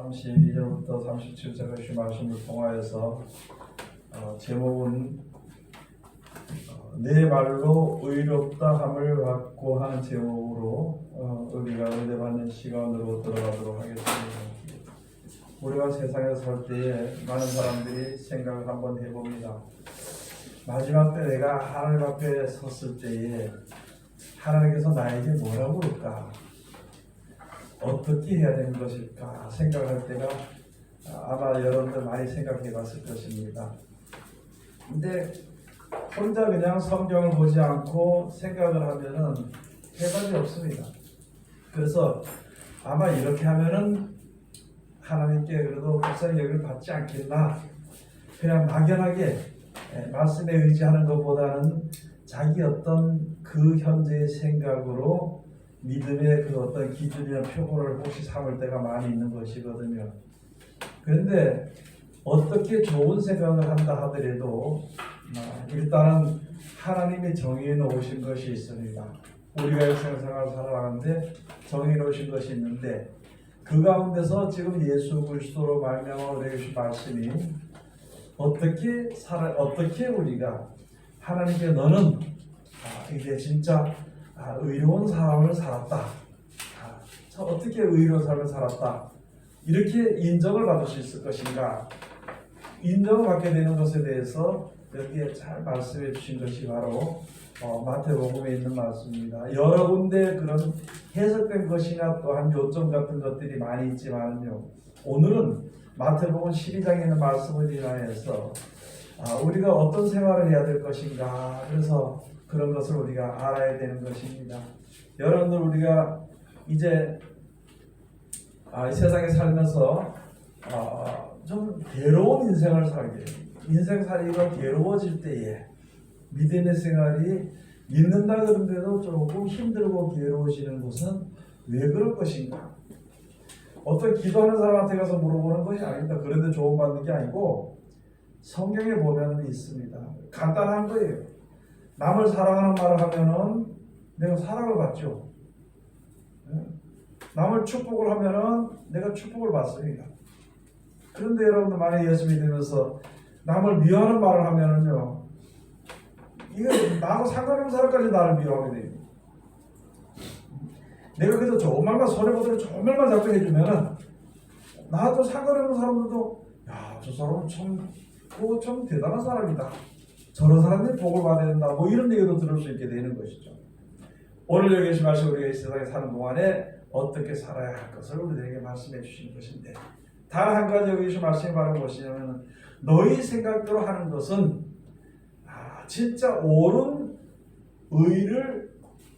32절부터 37절까지 말씀을 통하여서 제목은 내 말로 의롭다 함을 받고 하는 제목으로 우리가 은혜받는 시간으로 들어가도록 하겠습니다. 우리가 세상에 살 때에 많은 사람들이 생각을 한번 해봅니다. 마지막 때 내가 하나님 앞에 섰을 때에 하나님께서 나에게 뭐라고 그럴까? 어떻게 해야 되는 것일까 생각할 때가 아마 여러분들 많이 생각해 봤을 것입니다. 근데 혼자 그냥 성경을 보지 않고 생각을 하면은 해답이 없습니다. 그래서 아마 이렇게 하면은 하나님께 그래도 불쌍히 여기를 받지 않겠나, 그냥 막연하게 말씀에 의지하는 것보다는 자기 어떤 그 현재의 생각으로 믿음의 그 어떤 기준이나 표본을 혹시 삼을 때가 많이 있는 것이거든요. 그런데 어떻게 좋은 생각을 한다 하더라도 일단은 하나님이 정해 놓으신 것이 있습니다. 우리가 일생생활 살아가는데 정해 놓으신 것이 있는데 그 가운데서 지금 예수 그리스도로 말미암아 우리에게 주신 말씀이 어떻게 우리가 하나님께 너는 이게 진짜 의로운 삶을 살았다. 어떻게 의로운 삶을 살았다. 이렇게 인정을 받을 수 있을 것인가. 인정을 받게 되는 것에 대해서 여기에 잘 말씀해 주신 것이 바로 마태복음에 있는 말씀입니다. 여러 군데 그런 해석된 것이나 또한 요점 같은 것들이 많이 있지만요. 오늘은 마태복음 12장에 있는 말씀을 인하여서 우리가 어떤 생활을 해야 될 것인가. 그래서 그런 것을 우리가 알아야 되는 것입니다. 여러분들 우리가 이제 이 세상에 살면서 좀 괴로운 인생을 살게 돼요. 인생살이가 괴로워질 때에 믿음의 생활이 믿는다 그런데도 조금 힘들고 괴로워지는 것은 왜 그럴 것인가? 어떤 기도하는 사람한테 가서 물어보는 것이 아닙니다. 그런데 조언받는 게 아니고 성경에 보면 있습니다. 간단한 거예요. 남을 사랑하는 말을 하면은 내가 사랑을 받죠. 남을 축복을 하면은 내가 축복을 받습니다. 그런데 여러분들 만약에 예수 믿으면서 남을 미워하는 말을 하면은요, 이거 나하고 상관없는 사람까지 나를 미워하게 됩니다. 내가 그래서 좋은 말만 손해보도록 좋은 말만 자꾸 해주면은 나도 상관없는 사람들도 야, 저 사람은 참 대단한 사람이다. 저런 사람들이 복을 받아야 된다. 뭐 이런 얘기도 들을 수 있게 되는 것이죠. 오늘 여기 계신 말씀 우리가 이 세상에 사는 동안에 어떻게 살아야 할 것을 우리들에게 말씀해 주시는 것인데, 단 한 가지 여기 계신 말씀이 바로 무엇이냐면 너희 생각대로 하는 것은 진짜 옳은 의를,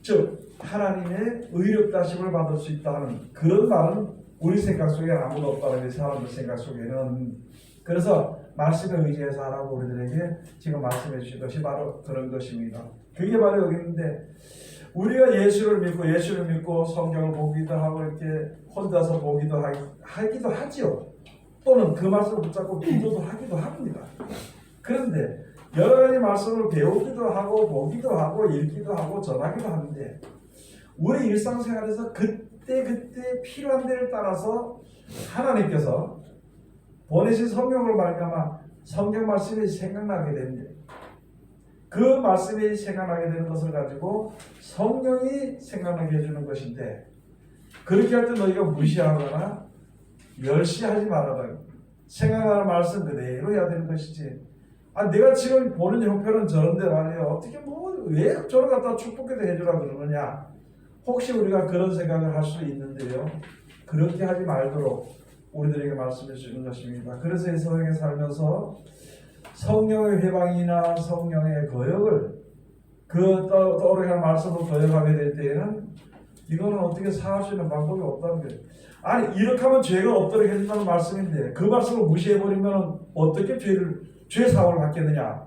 즉 하나님의 의롭다심을 받을 수 있다 하는 그런 말은 우리 생각 속에 아무도 없다는 사람들 생각 속에는. 그래서 말씀에 의지해서 하라고 우리들에게 지금 말씀해 주신 것이 바로 그런 것입니다. 그게 바로 여기 있는데, 우리가 예수를 믿고 성경을 보기도 하고 이렇게 혼자서 보기도 하기도 하지요. 또는 그 말씀을 붙잡고 기도도 하기도 합니다. 그런데 여러 가지 말씀을 배우기도 하고 보기도 하고 읽기도 하고 전하기도 하는데 우리 일상생활에서 그때 필요한 데를 따라서 하나님께서 보내신 성경을 말미암아 성경 말씀이 생각나게 됩니다. 그 말씀이 생각나게 되는 것을 가지고 성령이 생각나게 해주는 것인데, 그렇게 할 때 너희가 무시하거나 멸시하지 말아라. 생각나는 말씀 그대로 해야 되는 것이지. 내가 지금 보는 형편은 저런데 말이야. 어떻게 왜 저를 갖다 축복해도 해주라 그러느냐. 혹시 우리가 그런 생각을 할 수 있는데요. 그렇게 하지 말도록 우리들에게 말씀해 주는 것입니다. 그래서 이 세상에 살면서 성령의 회방이나 성령의 거역을 떠오르게 하는 말씀을 거역하게 될 때에는 이거는 어떻게 사할 수 있는 방법이 없다는 거예요. 이렇게 하면 죄가 없도록 해준다는 말씀인데 그 말씀을 무시해버리면 어떻게 죄 사함을 받겠느냐.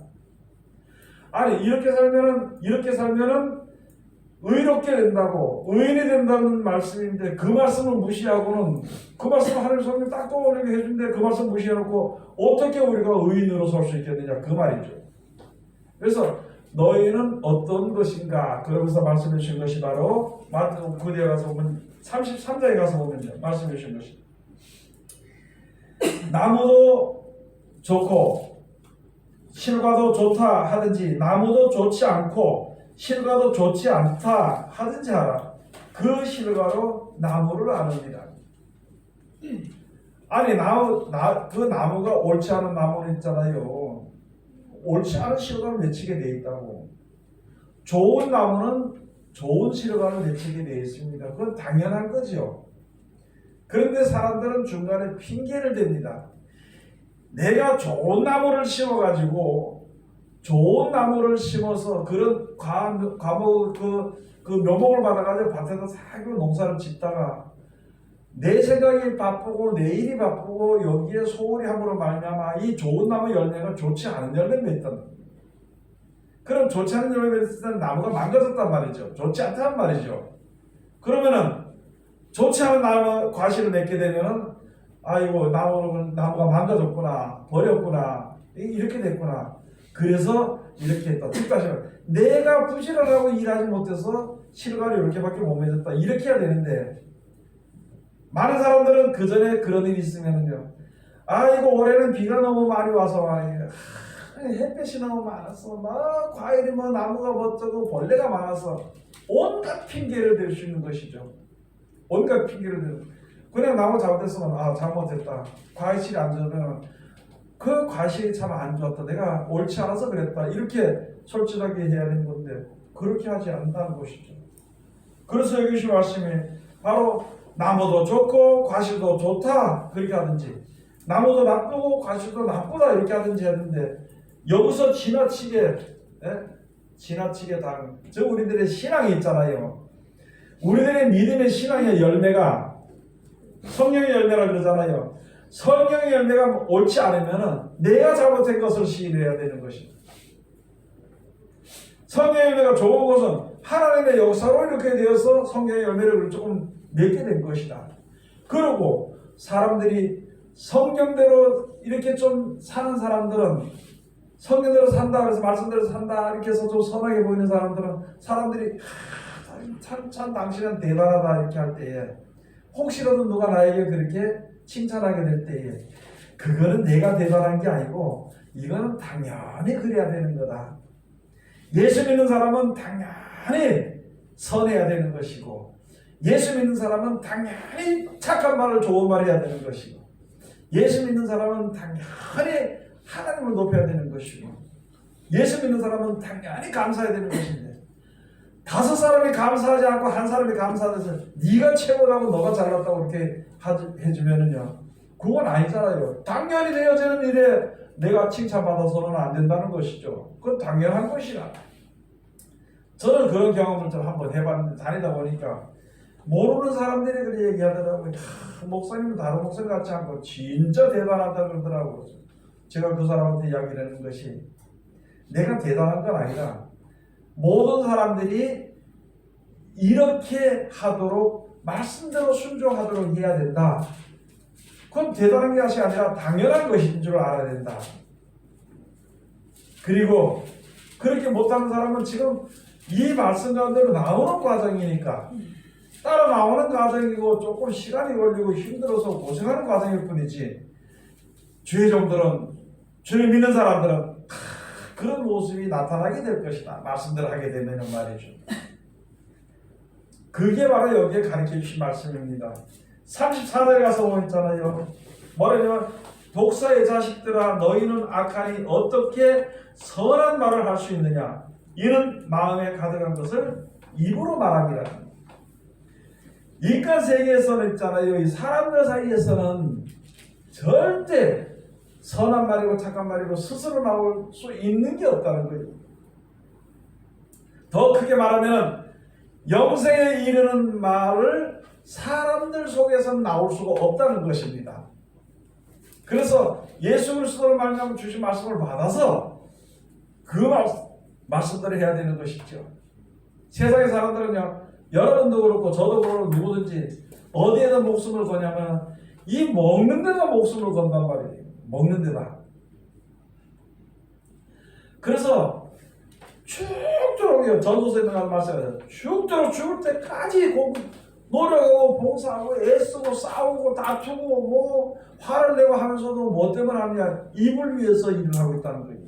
이렇게 살면은 의롭게 된다고, 의인이 된다는 말씀인데 그 말씀을 무시하고는, 그 말씀을 하나님 성령 딱 떠오르게 해준데 그 말씀 무시해놓고 어떻게 우리가 의인으로 설 수 있겠느냐, 그 말이죠. 그래서 너희는 어떤 것인가, 그러면서 말씀해 주신 것이 바로 마태복음 9장에 가서 보면 33장에 가서 보면요 말씀해 주신 것이 나무도 좋고 실과도 좋다 하든지 나무도 좋지 않고 실과도 좋지 않다 하든지 하라. 그 실과로 나무를 아느니라. 아니 그 나무가 옳지 않은 나무는 있잖아요. 옳지 않은 실과를 맺히게 돼 있다고. 좋은 나무는 좋은 실과를 맺히게 돼 있습니다. 그건 당연한 거죠. 그런데 사람들은 중간에 핑계를 댑니다. 내가 좋은 나무를 심어가지고 좋은 나무를 심어서 그런 과목 그 묘목을 받아가지고 밭에서 사기로 농사를 짓다가 내 생각이 바쁘고 내 일이 바쁘고 여기에 소홀히 함으로 말미암아 이 좋은 나무 열매가 좋지 않은 열매를 맺던. 그럼 좋지 않은 열매를 맺을 때는 나무가 망가졌단 말이죠. 좋지 않단 말이죠. 그러면은 좋지 않은 나무 과실을 맺게 되면은 아이고 나무가 망가졌구나, 버렸구나, 이렇게 됐구나. 그래서 이렇게 했다. 즉 다시 말해 내가 부지런을 하고 일하지 못해서 실과를 이렇게밖에 못 맺었다. 이렇게 해야 되는데 많은 사람들은 그 전에 그런 일이 있으면은요. 아이고 올해는 비가 너무 많이 와서 말이에요. 햇볕이 너무 많았어. 막 과일이 뭐 나무가 어쩌고 벌레가 많아서 온갖 핑계를 댈 수 있는 것이죠. 온갖 핑계를 대고 그냥 나무 잘못했으면 잘못했다. 과실이 안 좋으면 그 과실이 참 안 좋았다. 내가 옳지 않아서 그랬다. 이렇게 솔직하게 해야 되는 건데 그렇게 하지 않는다는 것이죠. 그래서 여기 주신 말씀이 바로 나무도 좋고 과실도 좋다 그렇게 하든지 나무도 나쁘고 과실도 나쁘다 이렇게 하든지 하는데 여기서 지나치게 저 우리들의 신앙이 있잖아요. 우리들의 믿음의 신앙의 열매가 성령의 열매라 그러잖아요. 성령의 열매가 옳지 않으면 내가 잘못한 것을 시인해야 되는 것입니다. 성령의 열매가 좋은 것은 하나님의 역사로 이렇게 되어서 성령의 열매를 조금 맺게 된 것이다. 그리고 사람들이 성경대로 이렇게 좀 사는 사람들은 성경대로 산다 그래서 말씀대로 산다 이렇게 해서 좀 선하게 보이는 사람들이 참 당신은 대단하다 이렇게 할 때에 혹시라도 누가 나에게 그렇게 칭찬하게 될 때에 그거는 내가 대단한 게 아니고 이거는 당연히 그래야 되는 거다. 예수 믿는 사람은 당연히 선해야 되는 것이고 예수 믿는 사람은 당연히 착한 말을 좋은 말 해야 되는 것이고 예수 믿는 사람은 당연히 하나님을 높여야 되는 것이고 예수 믿는 사람은 당연히 감사해야 되는 것인데 5사람이 감사하지 않고 한 사람이 감사해서 네가 최고라고 너가 잘났다고 이렇게 해주면은요 그건 아니잖아요. 당연히 되어지는 일에 내가 칭찬받아서는 안 된다는 것이죠. 그건 당연한 것이라. 저는 그런 경험을 좀 한번 해봤는데 다니다 보니까 모르는 사람들이 그렇게 얘기하더라고요. 목사님은 다른 목사님 같지 않고 진짜 대단하다 그러더라고요. 제가 그 사람한테 이야기를 하는 것이 내가 대단한 건 아니라 모든 사람들이 이렇게 하도록 말씀대로 순종하도록 해야 된다. 그건 대단한 것이 아니라 당연한 것인 줄 알아야 된다. 그리고 그렇게 못하는 사람은 지금 이 말씀 가운데로 나오는 과정이니까 따라 나오는 과정이고 조금 시간이 걸리고 힘들어서 고생하는 과정일 뿐이지 주의종들은 주를 믿는 사람들은 그런 모습이 나타나게 될 것이다. 말씀대로 하게 되면 말이죠. 그게 바로 여기에 가르쳐 주신 말씀입니다. 34절에 가서 보있잖아요. 뭐냐면 독사의 자식들아 너희는 악하니 어떻게 선한 말을 할 수 있느냐. 이는 마음에 가득한 것을 입으로 말합니다. 인간 세계에서는 있잖아요. 이 사람들 사이에서는 절대 선한 말이고 착한 말이고 스스로 나올 수 있는 게 없다는 거예요. 더 크게 말하면 영생에 이르는 말을 사람들 속에서는 나올 수가 없다는 것입니다. 그래서 예수 그리스도를 말미암아 주신 말씀을 받아서 그 말씀대로 해야 되는 것이죠. 세상의 사람들은요, 여러분도 그렇고 저도 그렇고 누구든지 어디에다 목숨을 거냐면 이 먹는 데다 목숨을 건단 말이에요. 먹는 데다. 그래서 죽도록 전도서에 나가는 말씀이에요. 죽도록 죽을 때까지 노력하고 봉사하고 애쓰고 싸우고 다투고 뭐 화를 내고 하려고 하면서도 뭐 때문에 하느냐? 입을 위해서 일을 하고 있다는 거예요.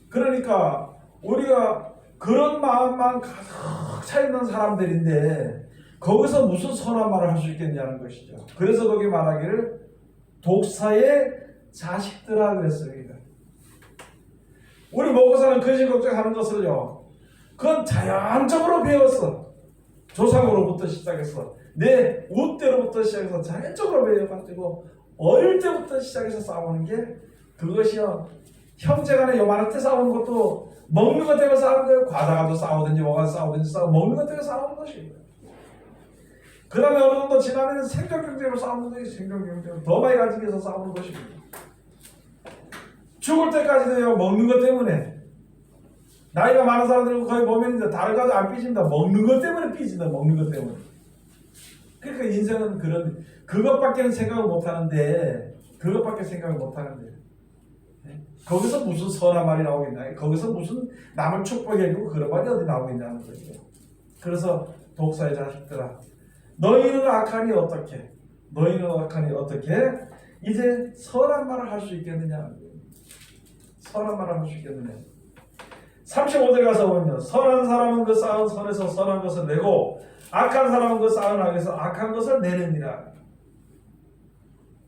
그러니까 우리가 그런 마음만 가득 차 있는 사람들인데 거기서 무슨 선한 말을 할 수 있겠냐는 것이죠. 그래서 거기 말하기를 독사의 자식들아 그랬습니다. 우리 먹고 사는 근심 걱정하는 것을요, 그건 자연적으로 배웠어. 조상으로부터 시작해서 내 우때로부터 시작해서 자연적으로 배워가지고 어릴 때부터 시작해서 싸우는 게 그것이요, 형제간에 요만할 때 싸우는 것도 먹는 것 때문에 싸우는 거예요. 과자 가지고 싸우든지 뭐가 싸우든지 먹는 것 때문에 싸우는 것이에요. 그 다음에 어느 정도 지나면 생존경제로 싸우는 거예요. 생존경제로 더 많이 가지기 위해서 싸우는 것입니다. 죽을 때까지도요, 먹는 것 때문에. 나이가 많은 사람들은 거의 보면 이제 다른 가지 안 삐진다. 먹는 것 때문에 삐진다. 먹는 것 때문에. 그러니까 인생은 그것밖에는 생각을 못 하는데, 거기서 무슨 선한 말이 나오겠냐? 거기서 무슨 남을 축복해주고 그런 말이 어디 나오겠냐는 거죠. 그래서 독사의 자식들아, 너희는 악하니 어떻게? 이제 선한 말을 할 수 있겠느냐는 거예요. 선한 말을 할 수 있겠느냐? 35절 가서 보면요, 선한 사람은 그 쌓은 선에서 선한 것을 내고 악한 사람은 그 쌓은 악에서 악한 것을 내느니라.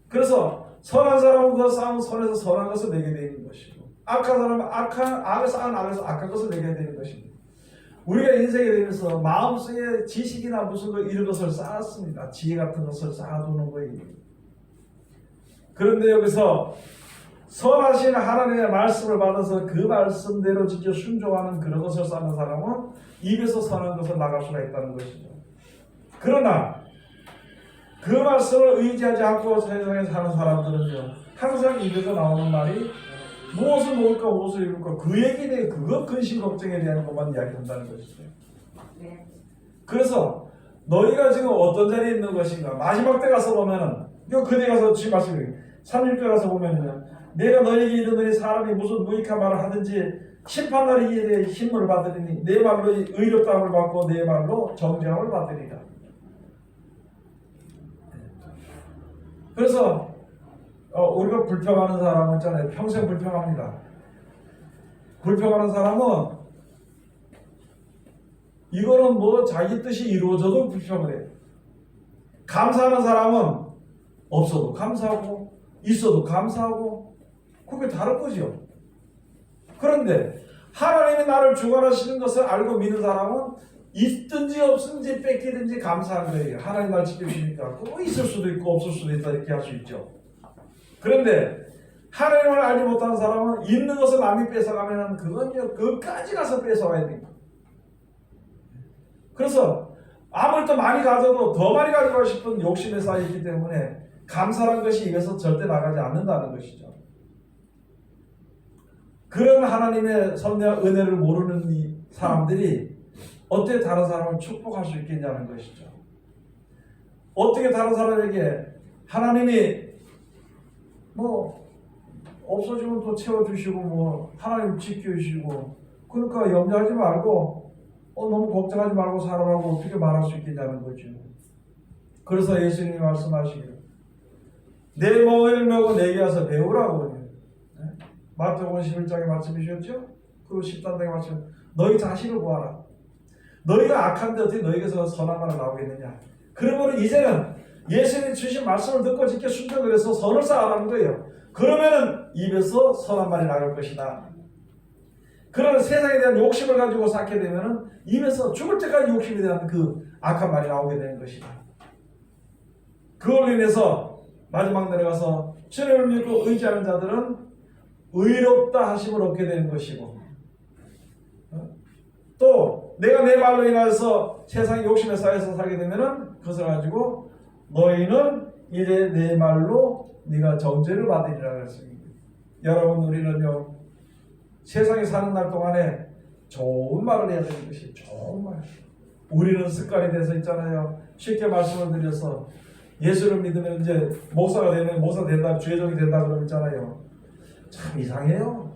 그래서 선한 사람은 그 쌓은 선에서 선한 것을 내게 되는 것이고, 악한 사람은 악을 쌓은 악에서 악한 것을 내게 되는 것입니다. 우리가 인생에 대해서 마음속에 지식이나 무슨 이런 것을 쌓았습니다. 지혜 같은 것을 쌓아두는 거예요. 그런데 여기서 선하신 하나님의 말씀을 받아서 그 말씀대로 지켜 순종하는 그런 것을 쌓는 사람은 입에서 선한 것을 나갈 수가 있다는 것이죠. 그러나 그 말씀을 의지하지 않고 세상에 사는 사람들은요, 항상 입에서 나오는 말이 무엇을 먹을까 무엇을 입을까 그 얘기에 대해 그것 근심 걱정에 대한 것만 이야기한다는 것이죠. 그래서 너희가 지금 어떤 자리에 있는 것인가, 마지막 때 가서 보면은 그때 가서 지금 말씀드려요. 3일 때 가서 보면은요, 내가 너에게 이르노니 사람이 무슨 무익한 말을 하든지 심판날에 이에 대해 힘을 받으리니 내 말로 의롭다함을 받고 내 말로 정죄함을 받으리라. 그래서 우리가 불평하는 사람은 있잖아요. 평생 불평합니다. 불평하는 사람은 이거는 뭐 자기 뜻이 이루어져도 불평을 해요. 감사하는 사람은 없어도 감사하고 있어도 감사하고 그게 다른 거죠. 그런데 하나님이 나를 주관하시는 것을 알고 믿는 사람은 있든지 없든지 뺏기든지 감사한 거예요. 하나님 날 지켜주시니까. 그거 있을 수도 있고 없을 수도 있다 이렇게 할 수 있죠. 그런데 하나님을 알지 못하는 사람은 있는 것을 남이 뺏어가면 그건요, 그까지 가서 뺏어와야 됩니다. 그래서 아무리 또 많이 가져도 더 많이 가져가고 싶은 욕심에 쌓여있기 때문에 감사한 것이 입에서 절대 나가지 않는다는 것이죠. 그런 하나님의 섭리와 은혜를 모르는 이 사람들이 어떻게 다른 사람을 축복할 수 있겠냐는 것이죠. 어떻게 다른 사람에게 하나님이 뭐 없어지면 또 채워주시고 뭐 하나님 지켜주시고 그러니까 염려하지 말고 너무 걱정하지 말고 살아라고 어떻게 말할 수 있겠냐는 거죠. 그래서 예수님이 말씀하시기를 내 멍을 메고 내게 와서 배우라고. 마태복음 11장의 말씀이셨죠? 그리고 13장의 말씀, 너희 자신을 보아라. 너희가 악한데 어떻게 너희에게서 선한 말이 나오겠느냐. 그러므로 이제는 예수님이 주신 말씀을 듣고 지켜 순종을 해서 선을 쌓아라는 거예요. 그러면은 입에서 선한 말이 나갈 것이다. 그런 세상에 대한 욕심을 가지고 쌓게 되면은 입에서 죽을 때까지 욕심에 대한 그 악한 말이 나오게 되는 것이다. 그걸로 인해서 마지막 내려가서 주님을 믿고 의지하는 자들은 의롭다 하심을 얻게 되는 것이고, 또 내가 내 말로 인하여서 세상의 욕심에 쌓여서 살게 되면은 그것을 가지고 너희는 이제 내 말로 네가 정죄를 받으리라 그랬습니다. 여러분, 우리는요 세상에 사는 날 동안에 좋은 말을 해야 되는 것이 좋은 말. 우리는 습관이 돼서 있잖아요. 쉽게 말씀을 드려서 예수를 믿으면 이제 목사가 되면 목사 된다, 주의종이 된다 그러면 있잖아요. 참 이상해요.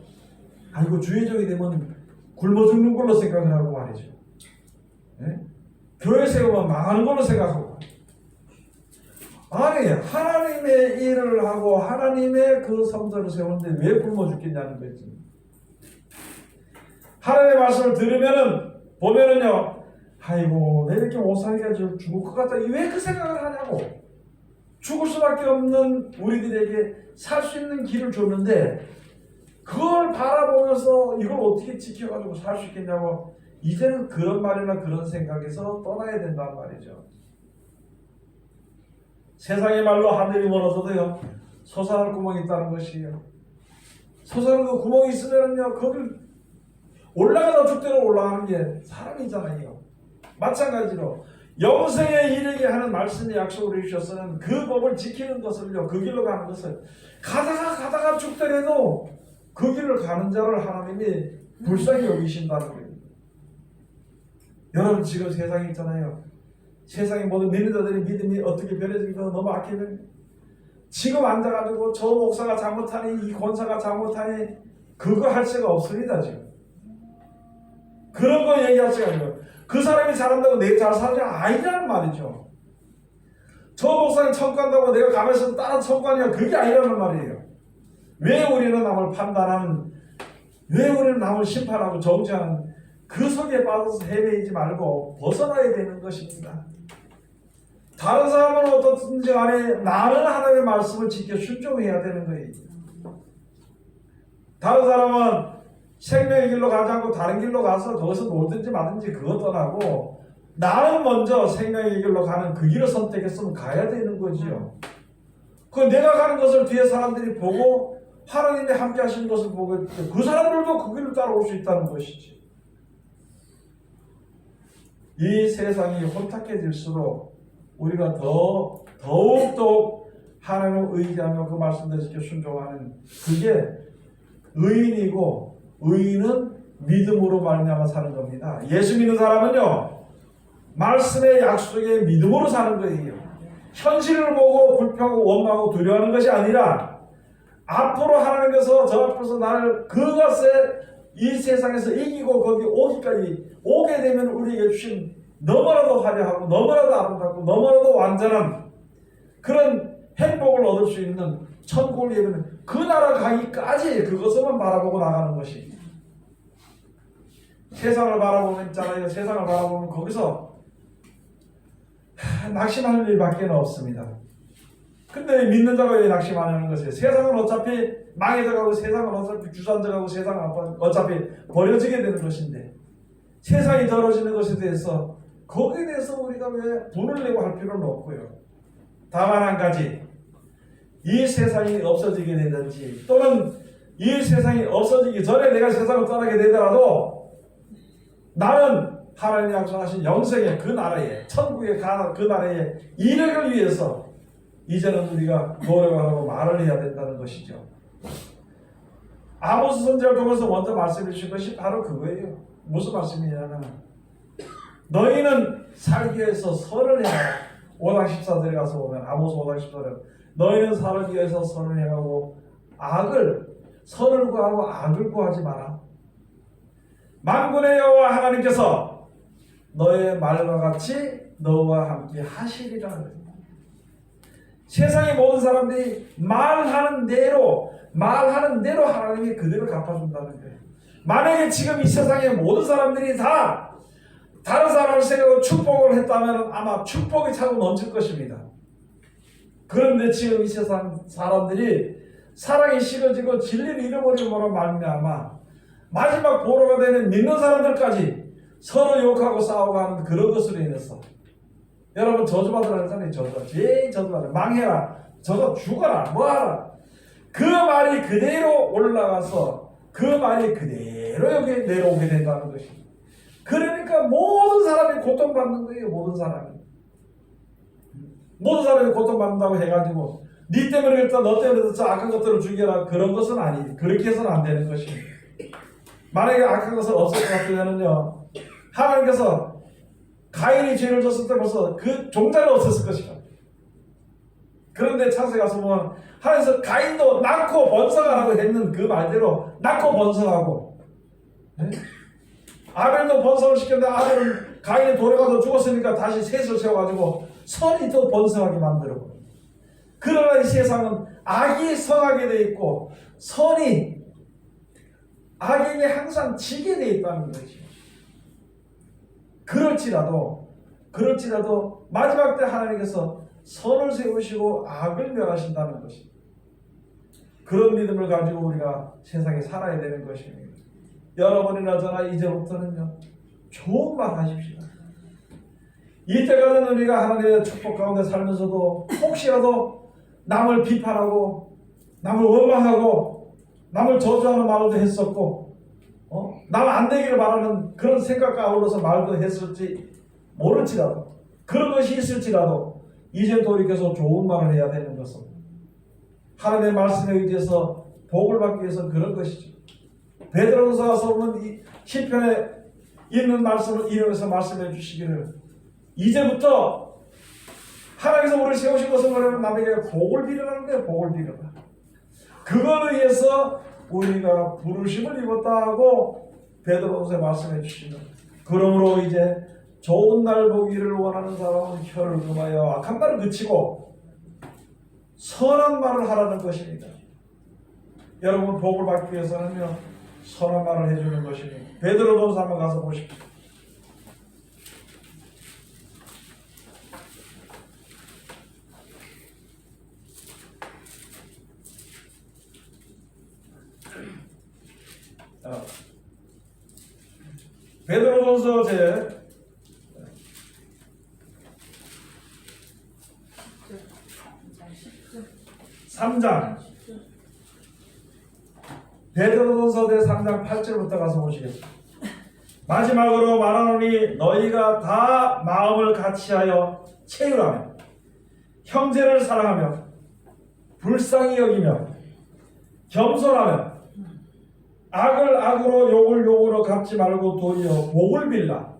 아이고 주의종이 되면 굶어 죽는 걸로 생각을 하고 말이죠. 네? 교회 세우면 망하는 걸로 생각하고 아니 하나님의 일을 하고 하나님의 그 성전을 세우는데 왜 굶어 죽겠냐는 거지. 하나님의 말씀을 들으면은 보면은요, 아이고 내 이렇게 못 살게 죽을 것 같다. 왜 그 생각을 하냐고. 죽을 수밖에 없는 우리들에게 살 수 있는 길을 줬는데 그걸 바라보면서 이걸 어떻게 지켜가지고 살 수 있겠냐고. 이제는 그런 말이나 그런 생각에서 떠나야 된단 말이죠. 세상의 말로 하늘이 멀어져도요 솟아날 구멍이 있다는 것이에요. 솟아날 그 구멍이 있으면요 거길 올라가다 죽대로 올라가는 게 사람이잖아요. 마찬가지로 영생에 이르게 하는 말씀의 약속을 해주셔서는 그 법을 지키는 것을요, 그 길로 가는 것을 가다가 죽더라도 그 길을 가는 자를 하나님이 불쌍히 여기신다는 거예요. 여러분 지금 세상에 있잖아요. 세상의 모든 믿는 자들의 믿음이 어떻게 변해진가 너무 악해요. 지금 앉아가지고 저 목사가 잘못하니 이 권사가 잘못하니 그거 할 수가 없습니다. 지금 그런 거 얘기할 수가 없어요. 그 사람이 잘한다고 내가 잘 사는 아니라는 말이죠. 저 목사는 천국간다고 내가 가면서 다른 천국가냐 그게 아니라는 말이에요. 왜 우리는 남을 판단하는, 왜 우리는 남을 심판하고 정죄하는 그 속에 빠져서 헤매이지 말고 벗어나야 되는 것입니다. 다른 사람은 어떻든지 간에 나는 하나님의 말씀을 지켜 순종해야 되는 거예요. 다른 사람은 생명의 길로 가지 않고 다른 길로 가서 거기서 놀든지 마든지 그거 떠나고 나는 먼저 생명의 길로 가는 그 길을 선택했으면 가야 되는 거지요. 그 내가 가는 것을 뒤에 사람들이 보고 하나님이 함께 하시는 것을 보고 그 사람들도 그 길을 따라올 수 있다는 것이지. 이 세상이 혼탁해질수록 우리가 더욱더 하나님을 의지하며 그 말씀대로 지켜 순종하는 그게 의인이고, 의인은 믿음으로 말미암아 사는 겁니다. 예수 믿는 사람은요 말씀의 약속에 믿음으로 사는 거예요. 현실을 보고 불평하고 원망하고 두려워하는 것이 아니라 앞으로 하나님께서 저 앞에서 나를 그것에 이 세상에서 이기고 거기 오기까지 오게 되면 우리에게 주신 너무나도 화려하고 너무나도 아름답고 너무나도 완전한 그런 행복을 얻을 수 있는 천국을 예배는 그 나라 가기까지 그것을만 바라보고 나가는 것이. 세상을 바라보면 있잖아요. 세상을 바라보면 거기서 낙심하는 일밖에 없습니다. 근데 믿는 자가 왜 낙심하냐는 것이에요. 세상은 어차피 망해져가고 세상은 어차피 주산져가고 세상은 어차피 버려지게 되는 것인데 세상이 더러지는 것에 대해서 거기에 대해서 우리가 왜 분을 내고 할 필요는 없고요. 다만 한 가지, 이 세상이 없어지게 되든지 또는 이 세상이 없어지기 전에 내가 세상을 떠나게 되더라도 나는 하나님이 약속하신 영생의 그 나라에, 천국의 그 나라에 이르기 위해서 이제는 우리가 노력을 하고 말을 해야 된다는 것이죠. 아모스 선지자를 통해서 먼저 말씀해 주신 것이 바로 그거예요. 무슨 말씀이냐면 너희는 살기 위해서 선을 행하라. 5장 14절에 가서 보면 아모스 5장 14절에 너희는 살기 위해서 선을 행하고 선을 구하고 악을 구하지 마라. 만군의 여호와 하나님께서 너의 말과 같이 너와 함께 하시리라는 거예요. 세상의 모든 사람들이 말하는 대로 하나님이 그대로 갚아준다는 거예요. 만약에 지금 이 세상의 모든 사람들이 다 다른 사람을 생각하고 축복을 했다면 아마 축복이 차고 넘칠 것입니다. 그런데 지금 이 세상 사람들이 사랑이 식어지고 진리를 잃어버림으로 말미암아 마지막 보로가 되는 믿는 사람들까지 서로 욕하고 싸우고 하는 그런 것으로 인해서 여러분 저주받으라는 사람이 제일 저주받으라. 망해라. 저거 죽어라. 뭐하라. 그 말이 그대로 올라가서 그 말이 그대로 여기 내려오게 된다는 것입니다. 그러니까 모든 사람이 고통받는 거예요. 모든 사람이 고통받는다고 해가지고 니 때문에 그랬다 너 때문에 그랬다 악한 것들을 죽여라 그런 것은 아니에요. 그렇게 해서는 안 되는 것입니다. 만약에 악한 것을 없앨 것 같으면요 하나님께서 가인이 죄를 졌을 때 벌써 그 종자를 없앴을 것이다. 그런데 창세기 가서 보면 하나님께서 가인도 낳고 번성하라고 했는 그 말대로 낳고 번성하고 아벨도 번성을 시켰는데 아벨은 가인이 돌아가서 죽었으니까 다시 셋을 세워가지고 선이 더 번성하게 만들고 그러나 이 세상은 악이 성하게 돼 있고 선이 악에게 항상 지게 돼 있다는 거죠. 그럴지라도 마지막 때 하나님께서 선을 세우시고 악을 멸하신다는 것입니다. 그런 믿음을 가지고 우리가 세상에 살아야 되는 것입니다. 여러분이나 저나 이제부터는요, 좋은 말 하십시오. 이때까지는 우리가 하나님의 축복 가운데 살면서도 혹시라도 남을 비판하고 남을 원망하고 남을 저주하는 말도 했었고 남 안 되기를 바라는 그런 생각과 아울러서 말도 했을지 모를지라도 그런 것이 있을지라도 이제 돌이켜서 좋은 말을 해야 되는 것은 하나님의 말씀에 의지해서 복을 받기 위해서 그런 것이죠. 베드로전서에서 보면 이 시편에 있는 말씀을 이용해서 말씀해 주시기를 이제부터 하나님께서 우리를 세우신 것은 뭐냐면 남에게 복을 비려라는 거예요. 복을 비려라. 그거를 위해서 우리가 부르심을 입었다 하고 베드로전서에 말씀해 주시는 그러므로 이제 좋은 날 보기를 원하는 사람은 혀를 금하여 악한 말을 그치고 선한 말을 하라는 것입니다. 여러분 복을 받기 위해서는요 선한 말을 해주는 것입니다. 베드로전서 한번 가서 보십시오. 베드로전서 제 3장 베드로전서 제 3장 8절부터 가서 보시겠습니다. 마지막으로 말하노니 너희가 다 마음을 같이하여 채우라며 형제를 사랑하며 불쌍히 여기며 겸손하며 악을 악으로 욕을 욕으로 갚지 말고 도리어 복을 빌라.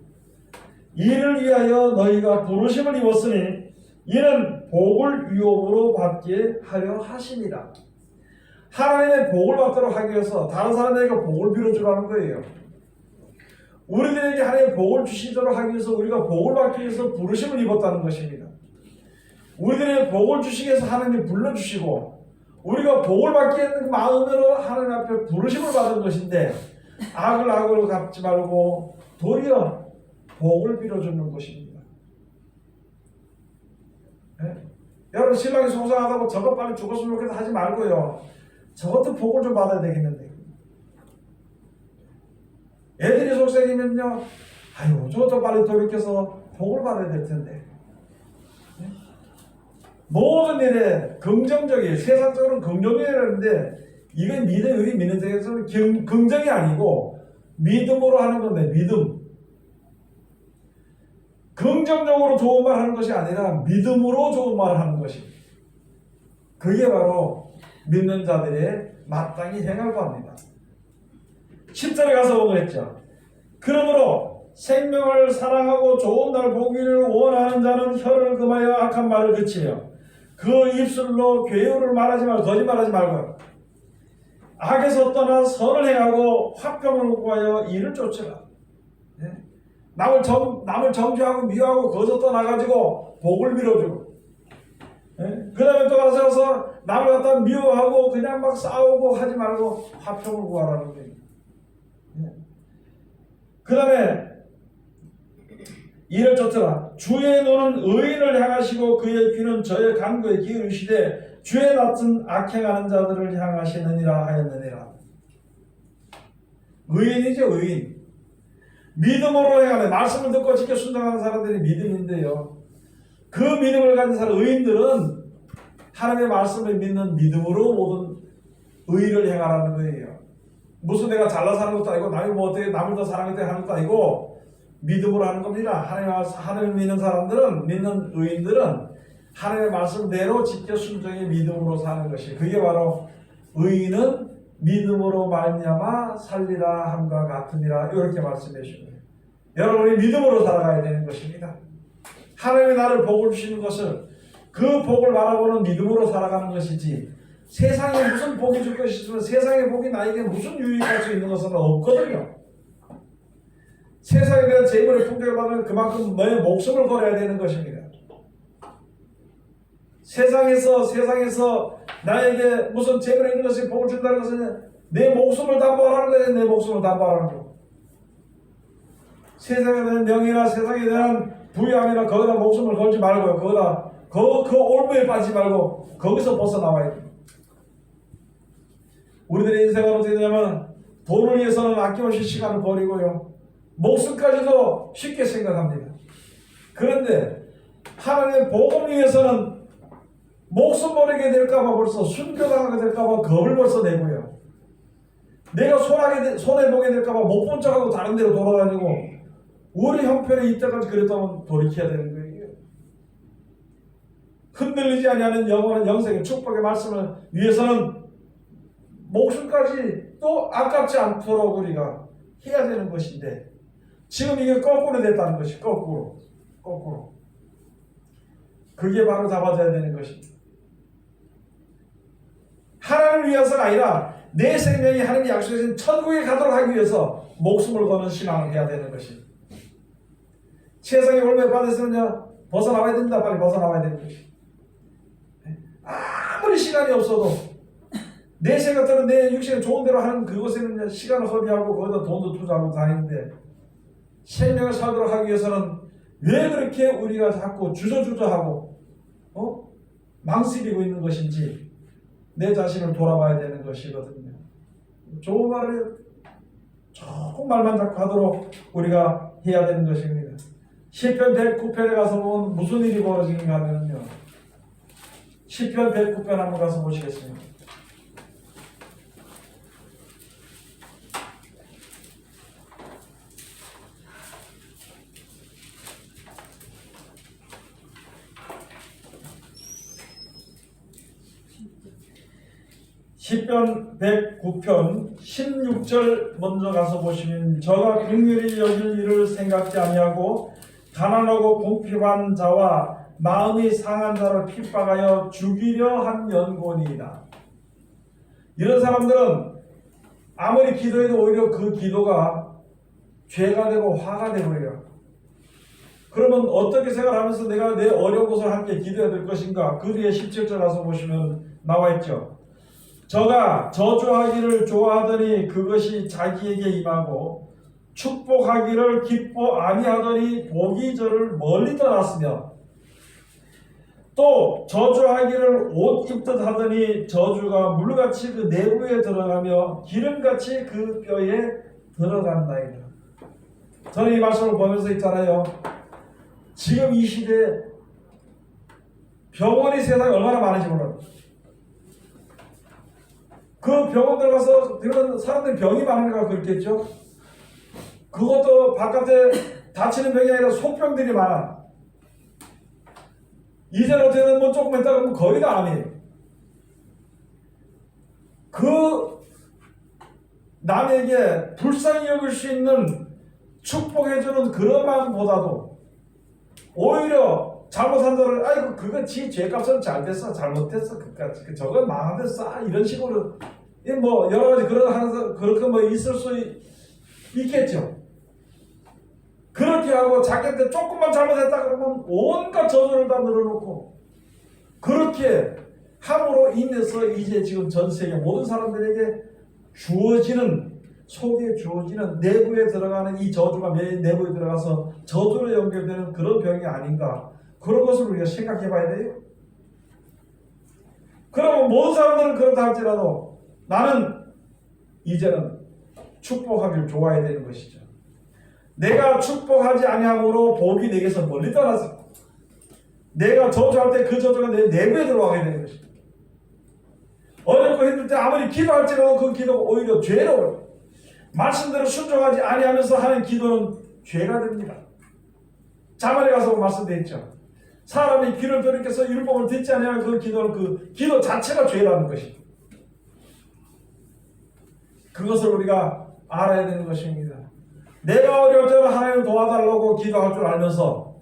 이를 위하여 너희가 부르심을 입었으니 이는 복을 유업으로 받게 하려 하심이라. 하나님의 복을 받도록 하기 위해서 다른 사람에게 복을 빌어주라는 거예요. 우리들에게 하나님의 복을 주시도록 하기 위해서 우리가 복을 받기 위해서 부르심을 입었다는 것입니다. 우리들에게 복을 주시기 위해서 하나님이 불러주시고 우리가 복을 받기 위한 마음으로 하나님 앞에 부르심을 받은 것인데 악을 악으로 갚지 말고 도리어 복을 빌어주는 것입니다. 네? 여러분 신랑이 속상하다고 저것 빨리 죽었으면 좋겠다 하지 말고요. 저것도 복을 좀 받아야 되겠는데 애들이 속상이면요 아유 저것도 빨리 돌이켜서 복을 받아야 될 텐데 네? 모든 일에 긍정적이 세상적으로는 긍정이라는데 이건 믿음 우리 믿는 데에서는 긍정이 아니고 믿음으로 하는 건데 믿음 긍정적으로 좋은 말 하는 것이 아니라 믿음으로 좋은 말을 하는 것이 그게 바로 믿는 자들의 마땅히 행할 바입니다. 10절에 가서 그랬죠. 그러므로 생명을 사랑하고 좋은 날 보기를 원하는 자는 혀를 금하여 악한 말을 그치며 그 입술로 괴유를 말하지 말고 거짓말하지 말고 악에서 떠나 선을 행하고 화평을 구하여 이를 쫓으라. 네? 남을 정죄하고 미워하고 거저 떠나가지고 복을 빌어주고 그 다음에 또 가서 남을 갖다 미워하고 그냥 막 싸우고 하지 말고 화평을 구하라는 거예요. 그 다음에 이를 쫓으라. 주의 눈은 의인을 향하시고 그의 귀는 저의 간구에 기울이시되 주의 낯은 악행하는 자들을 향하시느니라 하였느니라. 의인이죠 의인. 믿음으로 행하는 말씀을 듣고 지켜 순종하는 사람들이 믿음인데요. 그 믿음을 가진 사람 의인들은 하나님의 말씀을 믿는 믿음으로 모든 의를 행하라는 거예요. 무슨 내가 잘나 사는 것도 아니고 남이 뭐 어떻게 남을 더 사랑했다 하는 것도 아니고 믿음으로 하는 겁니다. 하나님을 믿는 사람들은 믿는 의인들은 하나님의 말씀대로 지켜 순종의 믿음으로 사는 것이 그게 바로 의인은 믿음으로 말미암아 살리라 함과 같으니라 이렇게 말씀해 주십니다. 여러분이 믿음으로 살아가야 되는 것입니다. 하나님이 나를 복을 주시는 것을 그 복을 바라보는 믿음으로 살아가는 것이지 세상에 무슨 복이 줄 것이 있으면 세상의 복이 나에게 무슨 유익할 수 있는 것은 없거든요. 세상에 대한 재물의 풍족을 받으면 그만큼 너의 목숨을 걸어야 되는 것입니다. 세상에서 나에게 무슨 재물이 있는 것이 복을 준다는 것은 내 목숨을 담보하라는 거예요. 내 목숨을 담보하라는 거. 세상에 대한 명예나 세상에 대한 부유함이나 거기다 목숨을 걸지 말고요. 거기다 그 올무에 빠지지 말고 거기서 벗어나와야 돼요. 우리들의 인생은 어떻게 되냐면 돈을 위해서는 아낌없이 시간을 버리고요. 목숨까지도 쉽게 생각합니다. 그런데 하나님의 복음을 위해서는 목숨 버리게 될까봐 벌써 순교당하게 될까봐 겁을 벌써 내고요. 내가 손해보게 될까봐 못 본 척하고 다른 데로 돌아다니고 우리 형편에 이때까지 그랬다면 돌이켜야 되는 거예요. 흔들리지 아니하는 영원한 영생의 축복의 말씀을 위해서는 목숨까지 또 아깝지 않도록 우리가 해야 되는 것인데 지금 이게 거꾸로 됐다는 것이 거꾸로 그게 바로 잡아져야 되는 것입니다. 하나님을 위해서가 아니라 내 생명이 하나님이 약속하신 천국에 가도록 하기 위해서 목숨을 거는 신앙을 해야 되는 것입니다. 세상에 올매 받았으면요 벗어나와야 된다. 빨리 벗어나와야 되는 것입니다. 아무리 시간이 없어도 내 생각대로 내 육신에 좋은 대로 하는 그것에는 시간을 허비하고 거기다 돈도 투자하고 다니는데 생명을 살도록 하기 위해서는 왜 그렇게 우리가 자꾸 주저하고 망설이고 있는 것인지 내 자신을 돌아봐야 되는 것이거든요. 좋은 말을 조금 말만 자꾸 하도록 우리가 해야 되는 것입니다. 시편 109편에 가서 보면 무슨 일이 벌어지는가 하면요. 시편 109편 한번 가서 보시겠습니다. 시편 109편 16절 먼저 가서 보시면 저가 긍휼히 여길 일을 생각지 아니하고 가난하고 궁핍한 자와 마음이 상한 자를 핍박하여 죽이려 한 연고니이다. 이런 사람들은 아무리 기도해도 오히려 그 기도가 죄가 되고 화가 되버려요. 그러면 어떻게 생각하면서 내가 내 어려운 것을 함께 기도해야 될 것인가? 그 뒤에 17절 가서 보시면 나와 있죠. 저가 저주하기를 좋아하더니 그것이 자기에게 임하고 축복하기를 기뻐 아니하더니 복이 저를 멀리 떠났으며 또 저주하기를 옷 입듯 하더니 저주가 물같이 그 내부에 들어가며 기름같이 그 뼈에 들어간다이다. 저는 이 말씀을 보면서 있잖아요. 지금 이 시대에 병원이 세상에 얼마나 많은지 몰라요. 그 병원 들어가서 그런 사람들이 병이 많은가 그렇겠죠. 그것도 바깥에 다치는 병이 아니라 속병들이 많아. 이제는 어떻게 되면 뭐 조금 있다 그러면 거의 다 암이에요. 그 남에게 불쌍히 여길 수 있는 축복해주는 그런 마음보다도 오히려 잘못한 자를 아이고 그거 지 죄값은 잘 됐어 잘못됐어 그까지 저건 망하됐어 이런 식으로 뭐 여러 가지 그런 하면서 그렇게 뭐 있을 수 있겠죠. 그렇게 하고 자기한테 조금만 잘못했다 그러면 온갖 저주를 다 늘어놓고 그렇게 함으로 인해서 이제 지금 전 세계 모든 사람들에게 주어지는 속에 주어지는 내부에 들어가는 이 저주가 내부에 들어가서 저주로 연결되는 그런 병이 아닌가 그런 것을 우리가 생각해 봐야 돼요. 그러면 모든 사람들은 그렇다 할지라도 나는 이제는 축복하기를 좋아해야 되는 것이죠. 내가 축복하지 아니함으로 복이 내게서 멀리 떠나서 내가 저주할 때 그 저주가 내 내부에 들어가게 되는 것이죠. 어렵고 힘들 때 아무리 기도할지라도 그 기도가 오히려 죄로 말씀대로 순종하지 아니하면서 하는 기도는 죄가 됩니다. 자만에 가서 말씀되어 있죠. 사람이 귀를 돌이켜서 율법을 듣지 아니하면 그 기도는 그 기도 자체가 죄라는 것입니다. 그것을 우리가 알아야 되는 것입니다. 내가 어려울 때는 하나님을 도와달라고 기도할 줄 알면서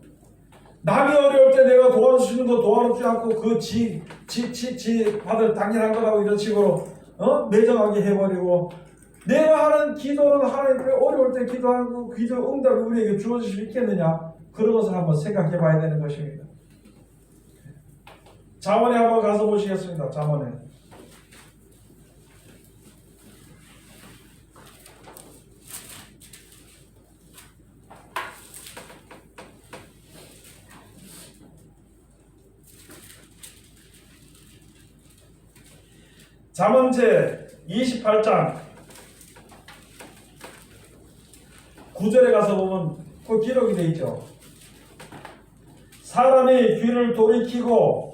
남이 어려울 때 내가 도와주시는 거 도와주지 않고 그 지 받을 당연한 거라고 이런 식으로 매정하게 해버리고 내가 하는 기도는 하나님께 어려울 때 기도하고 기도 응답이 우리에게 주어질 수 있겠느냐 그런 것을 한번 생각해 봐야 되는 것입니다. 잠언에 한번 가서 보시겠습니다. 잠언에. 잠언 제 28장 9절에 가서 보면 그 기록이 되어 있죠. 사람이 귀를 돌이키고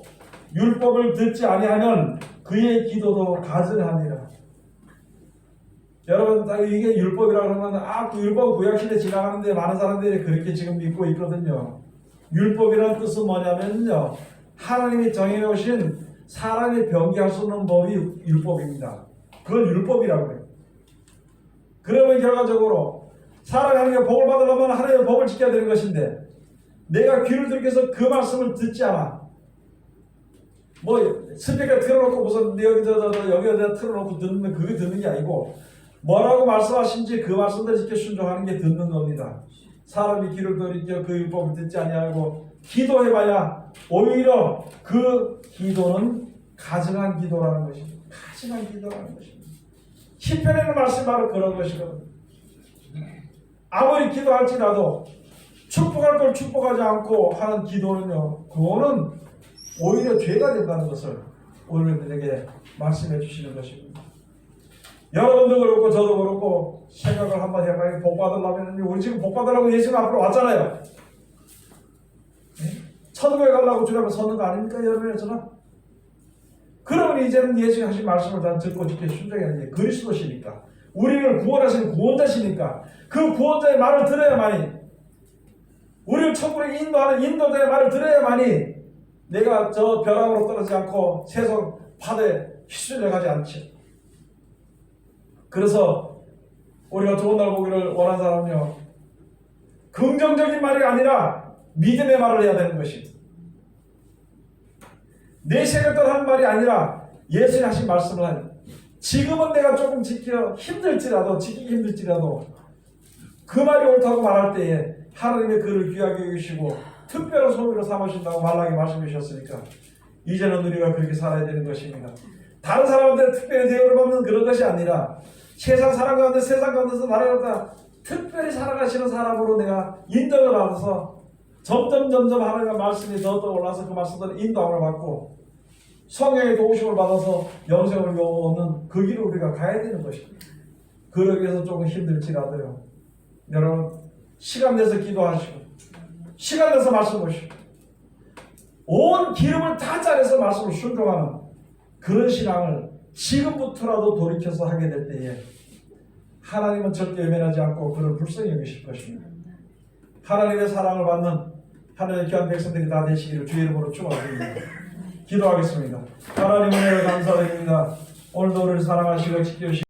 율법을 듣지 아니하면 그의 기도도 가증하니라. 여러분, 이게 율법이라고 하면 그 율법 구약시대 지나가는데 많은 사람들이 그렇게 지금 믿고 있거든요. 율법이라는 뜻은 뭐냐면요, 하나님이 정해오신 사람이 변개할 수 없는 법이 율법입니다. 그걸 율법이라고 해요. 그러면 결과적으로 사람이 하나님의 복을 받으려면 하나님의 법을 지켜야 되는 것인데, 내가 귀를 들여서 그 말씀을 듣지 않아. 뭐 스피커 틀어놓고 무슨 여기다 틀어놓고 듣는, 그게 듣는 게 아니고 뭐라고 말씀하신지 그 말씀대로 지켜 순종하는 게 듣는 겁니다. 사람이 귀를 돌이켜 그 율법을 듣지 아니하고 기도해봐야 오히려 그 기도는 가증한 기도라는 것입니다. 가증한 기도라는 것입니다. 시편에 있는 말씀이 바로 그런 것이거든요. 아무리 기도할지라도 축복할 걸 축복하지 않고 하는 기도는요, 그거는 오히려 죄가 된다는 것을 오늘들에게 말씀해 주시는 것입니다. 여러분도 그렇고 저도 그렇고 생각을 한번 해봐요. 복 받으려면, 우리 지금 복 받으려고 예수님 앞으로 왔잖아요. 천국에 가려고 주라고 서는 거 아닙니까, 여러분의 저는? 그러면 이제는 예수님 하신 말씀을 다 듣고 지켜 순종해야 돼. 그리스도시니까, 우리를 구원하시는 구원자시니까 그 구원자의 말을 들어야만이, 우리를 천국에 인도하는 인도자의 말을 들어야만이 내가 저 벼락으로 떨어지지 않고 세상 파도에 휩쓸려 가지 않지. 그래서 우리가 좋은 날 보기를 원하는 사람은요, 긍정적인 말이 아니라 믿음의 말을 해야 되는 것입니다. 내 생각대로 하는 말이 아니라 예수님 하신 말씀을 하는, 지금은 내가 조금 지키기 힘들지라도 그 말이 옳다고 말할 때에 하나님의 그를 귀하게 여기시고 특별한 소유로 삼으신다고 말라게 말씀해 주셨으니까 이제는 우리가 그렇게 살아야 되는 것입니다. 다른 사람한테 특별히 대우를 받는 그런 것이 아니라 세상 사람 가운데, 세상 가운데서 나를 갖다 특별히 살아가시는 사람으로 내가 인정을 받아서 점점 하나님의 말씀이 더 떠올라서 그 말씀들을 인도함을 받고 성령의 도우심을 받아서 영생을 얻는 그 길을 우리가 가야 되는 것입니다. 그러기 위해서 조금 힘들지라도요, 여러분 시간 내서 기도하시고 시간 내서 말씀 보시고 온 기름을 다 짜내서 말씀을 순종하는 그런 신앙을 지금부터라도 돌이켜서 하게 될 때에 하나님은 절대 외면하지 않고 그를 불쌍히 여기실 것입니다. 하나님의 사랑을 받는 하나님의 귀한 백성들이 다 되시기를 주의 이름으로 축원드립니다. 기도하겠습니다. 하나님 은혜를 감사드립니다. 오늘도 우리를 사랑하시고 지켜주시고